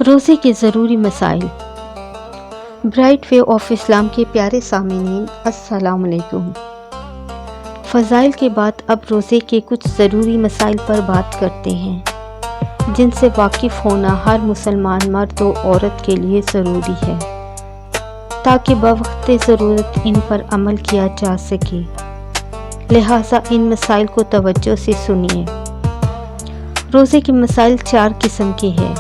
روزے کے ضروری مسائل۔ برائٹ وے آف اسلام کے پیارے سامعین، السلام علیکم۔ فضائل کے بعد اب روزے کے کچھ ضروری مسائل پر بات کرتے ہیں جن سے واقف ہونا ہر مسلمان مرد و عورت کے لیے ضروری ہے تاکہ بوقت ضرورت ان پر عمل کیا جا سکے، لہٰذا ان مسائل کو توجہ سے سنیے۔ روزے کے مسائل 4 قسم کے ہیں۔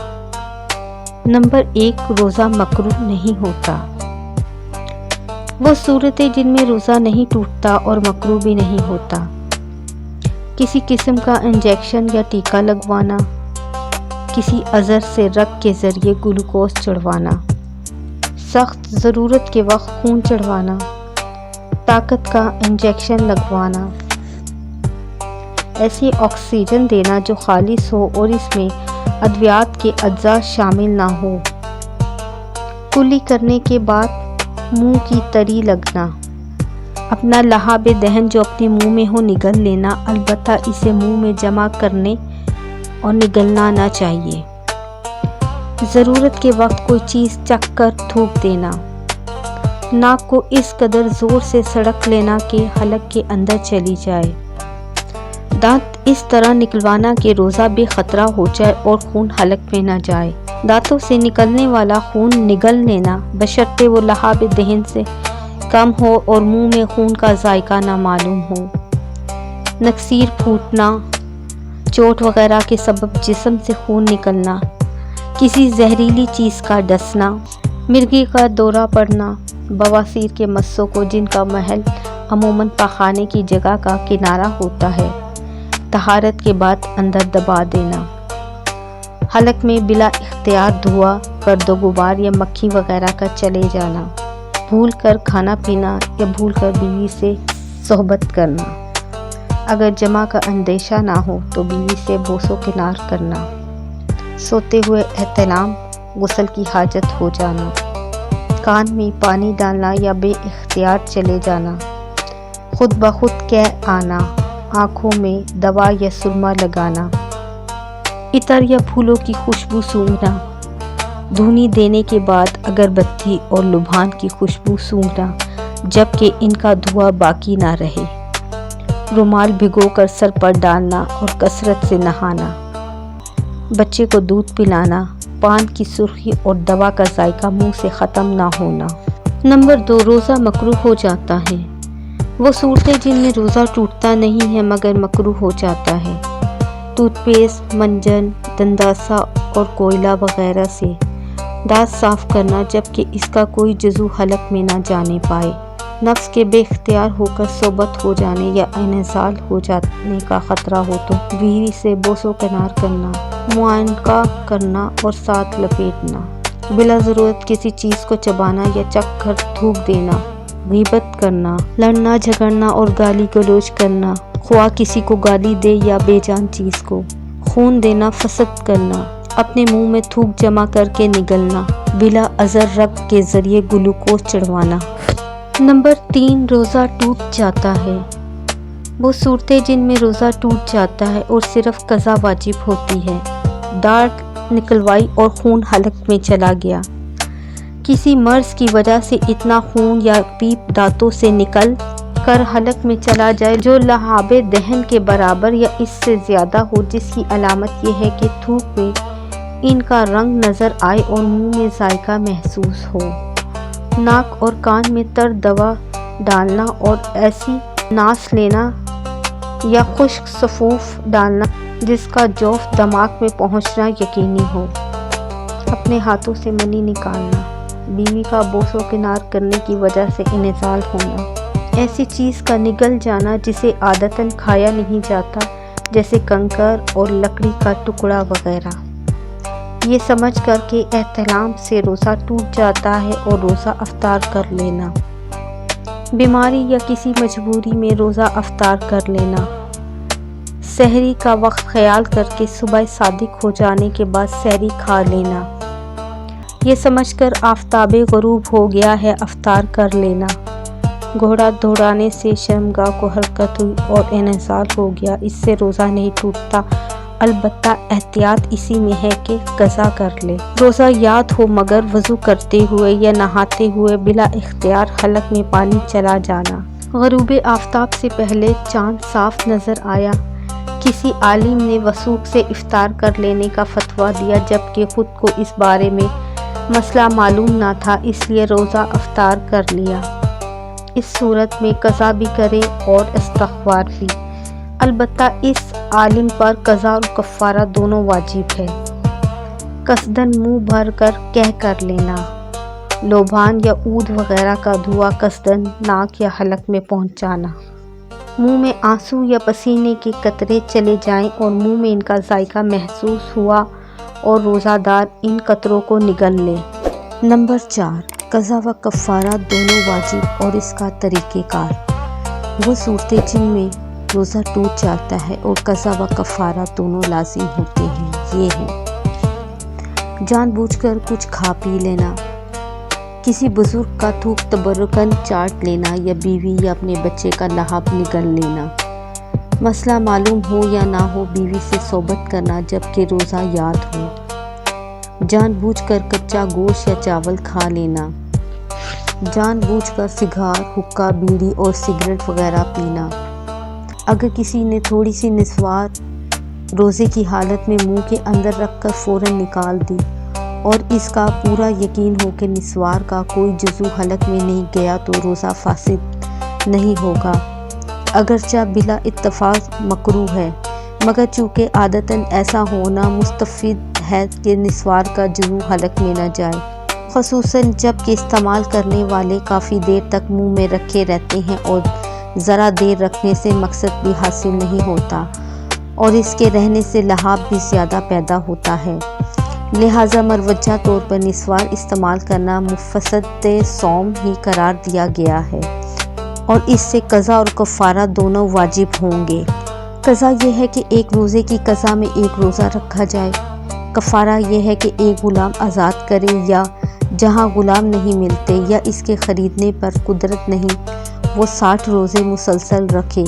نمبر 1، روزہ مکروہ نہیں ہوتا۔ وہ صورتیں جن میں روزہ نہیں ٹوٹتا اور مکروہ بھی نہیں ہوتا۔ کسی قسم کا انجیکشن یا ٹیکہ لگوانا، کسی عذر سے رگ کے ذریعے گلوکوز چڑھوانا، سخت ضرورت کے وقت خون چڑھوانا، طاقت کا انجیکشن لگوانا، ایسی آکسیجن دینا جو خالص ہو اور اس میں ادویات کے اجزاء شامل نہ ہو، کلی کرنے کے بعد منہ کی تری لگنا، اپنا لعاب دہن جو اپنے منہ میں ہو نگل لینا، البتہ اسے منہ میں جمع کرنے اور نگلنا نہ چاہیے۔ ضرورت کے وقت کوئی چیز چکھ کر تھوک دینا، ناک کو اس قدر زور سے سڑک لینا کہ حلق کے اندر چلی جائے، دانت اس طرح نکلوانا کہ روزہ بے خطرہ ہو جائے اور خون حلق میں نہ جائے، دانتوں سے نکلنے والا خون نگل لینا بشرطے وہ لعاب دہن سے کم ہو اور منہ میں خون کا ذائقہ نہ معلوم ہو، نکسیر پھوٹنا، چوٹ وغیرہ کے سبب جسم سے خون نکلنا، کسی زہریلی چیز کا ڈسنا، مرگی کا دورہ پڑنا، بواسیر کے مسوں کو جن کا محل عموماً پاخانے کی جگہ کا کنارہ ہوتا ہے، طہارت کے بعد اندر دبا دینا، حلق میں بلا اختیار دھواں، گرد و غبار یا مکھی وغیرہ کا چلے جانا، بھول کر کھانا پینا یا بھول کر بیوی سے صحبت کرنا، اگر جمع کا اندیشہ نہ ہو تو بیوی سے بوس و کنار کرنا، سوتے ہوئے احتلام، غسل کی حاجت ہو جانا، کان میں پانی ڈالنا یا بے اختیار چلے جانا، خود بخود قے آنا، آنکھوں میں دوا یا سرما لگانا، عطر یا پھولوں کی خوشبو سونگھنا، دھونی دینے کے بعد اگربتی اور لبھان کی خوشبو سونگھنا جبکہ ان کا دھواں باقی نہ رہے، رومال بھگو کر سر پر ڈالنا اور کثرت سے نہانا، بچے کو دودھ پلانا، پان کی سرخی اور دوا کا ذائقہ منہ سے ختم نہ ہونا۔ نمبر 2، روزہ مکروہ ہو جاتا ہے۔ وہ صورتیں جن میں روزہ ٹوٹتا نہیں ہے مگر مکروہ ہو جاتا ہے۔ ٹوتھ پیسٹ، منجن، دنداسا اور کوئلہ وغیرہ سے دانت صاف کرنا جبکہ اس کا کوئی جزو حلق میں نہ جانے پائے، نفس کے بے اختیار ہو کر صحبت ہو جانے یا انزال ہو جانے کا خطرہ ہو تو بیوی سے بوس و کنار کرنا، معانقہ کرنا اور ساتھ لپیٹنا، بلا ضرورت کسی چیز کو چبانا یا چکھ کر تھوک دینا، غیبت کرنا، لڑنا جھگڑنا اور گالی گلوچ کرنا، خواہ کسی کو گالی دے یا بے جان چیز کو، خون دینا، فسد کرنا، اپنے منہ میں تھوک جمع کر کے نگلنا، بلا عذر رگ کے ذریعے گلوکوز چڑھوانا۔ نمبر 3، روزہ ٹوٹ جاتا ہے۔ وہ صورتیں جن میں روزہ ٹوٹ جاتا ہے اور صرف قضا واجب ہوتی ہے، ڈاڑھ نکلوائی اور خون حلق میں چلا گیا، کسی مرض کی وجہ سے اتنا خون یا پیپ دانتوں سے نکل کر حلق میں چلا جائے جو لعاب دہن کے برابر یا اس سے زیادہ ہو، جس کی علامت یہ ہے کہ تھوک میں ان کا رنگ نظر آئے اور منہ میں ذائقہ محسوس ہو، ناک اور کان میں تر دوا ڈالنا اور ایسی ناس لینا یا خشک سفوف ڈالنا جس کا جوف دماغ میں پہنچنا یقینی ہو، اپنے ہاتھوں سے منی نکالنا، بیوی کا بوس و کنار کرنے کی وجہ سے انزال ہونا، ایسی چیز کا نگل جانا جسے عادتاً کھایا نہیں جاتا جیسے کنکر اور لکڑی کا ٹکڑا وغیرہ، یہ سمجھ کر کہ احتلام سے روزہ ٹوٹ جاتا ہے اور روزہ افطار کر لینا، بیماری یا کسی مجبوری میں روزہ افطار کر لینا، سحری کا وقت خیال کر کے صبح صادق ہو جانے کے بعد سحری کھا لینا، یہ سمجھ کر آفتاب غروب ہو گیا ہے افطار کر لینا، گھوڑا دوڑانے سے شرمگاہ کو حرکت ہوئی اور انزال ہو گیا، اس سے روزہ نہیں ٹوٹتا البتہ احتیاط اسی میں ہے کہ قضا کر لے۔ روزہ یاد ہو مگر وضو کرتے ہوئے یا نہاتے ہوئے بلا اختیار حلق میں پانی چلا جانا۔ غروب آفتاب سے پہلے چاند صاف نظر آیا۔ کسی عالم نے وثوق سے افطار کر لینے کا فتویٰ دیا جبکہ خود کو اس بارے میں مسئلہ معلوم نہ تھا، اس لیے روزہ افطار کر لیا۔ اس صورت میں قضا بھی کرے اور استغفار بھی۔ البتہ اس عالم پر قضا اور کفارہ دونوں واجب ہے۔ قصداً منہ بھر کر کہہ کر لینا۔ لوبان یا عود وغیرہ کا دھواں قصداً ناک یا حلق میں پہنچانا۔ منہ میں آنسو یا پسینے کے قطرے چلے جائیں اور منہ میں ان کا ذائقہ محسوس ہوا اور روزہ دار ان قطروں کو نگل لے۔ نمبر 4، قضا و کفارہ دونوں واجب اور اس کا طریقہ کار۔ وہ صورتیں جن میں روزہ ٹوٹ جاتا ہے اور قضا و کفارہ دونوں لازم ہوتے ہیں یہ ہیں: جان بوجھ کر کچھ کھا پی لینا، کسی بزرگ کا تھوک تبرکاً چاٹ لینا یا بیوی یا اپنے بچے کا لحاظ نگل لینا، مسئلہ معلوم ہو یا نہ ہو بیوی سے صحبت کرنا جبکہ روزہ یاد ہو، جان بوجھ کر کچا گوشت یا چاول کھا لینا، جان بوجھ کر سگار، حقہ، بیڑی اور سگریٹ وغیرہ پینا۔ اگر کسی نے تھوڑی سی نسوار روزے کی حالت میں منہ کے اندر رکھ کر فوراً نکال دی اور اس کا پورا یقین ہو کہ نسوار کا کوئی جزو حلق میں نہیں گیا تو روزہ فاسد نہیں ہوگا، اگرچہ بلا اتفاق مکروہ ہے، مگر چونکہ عادتاً ایسا ہونا مستفید ہے کہ نسوار کا جزو حلق میں نہ جائے، خصوصاً جب کہ استعمال کرنے والے کافی دیر تک منہ میں رکھے رہتے ہیں اور ذرا دیر رکھنے سے مقصد بھی حاصل نہیں ہوتا اور اس کے رہنے سے لہاب بھی زیادہ پیدا ہوتا ہے، لہٰذا مروجہ طور پر نسوار استعمال کرنا مفسد صوم ہی قرار دیا گیا ہے اور اس سے قضا اور کفارہ دونوں واجب ہوں گے۔ قضا یہ ہے کہ ایک روزے کی قضا میں ایک روزہ رکھا جائے، کفارہ یہ ہے کہ ایک غلام آزاد کرے یا جہاں غلام نہیں ملتے یا اس کے خریدنے پر قدرت نہیں وہ 60 روزے مسلسل رکھے،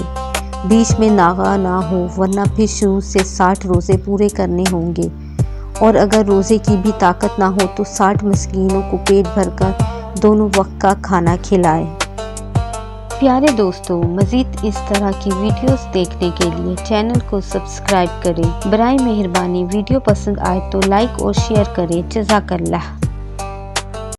بیچ میں ناغہ نہ ہو ورنہ پھر شروع سے 60 روزے پورے کرنے ہوں گے، اور اگر روزے کی بھی طاقت نہ ہو تو 60 مسکینوں کو پیٹ بھر کر دونوں وقت کا کھانا کھلائے۔ پیارے دوستو، مزید اس طرح کی ویڈیوز دیکھنے کے لیے چینل کو سبسکرائب کریں۔ برائے مہربانی ویڈیو پسند آئے تو لائک اور شیئر کریں۔ جزاک اللہ۔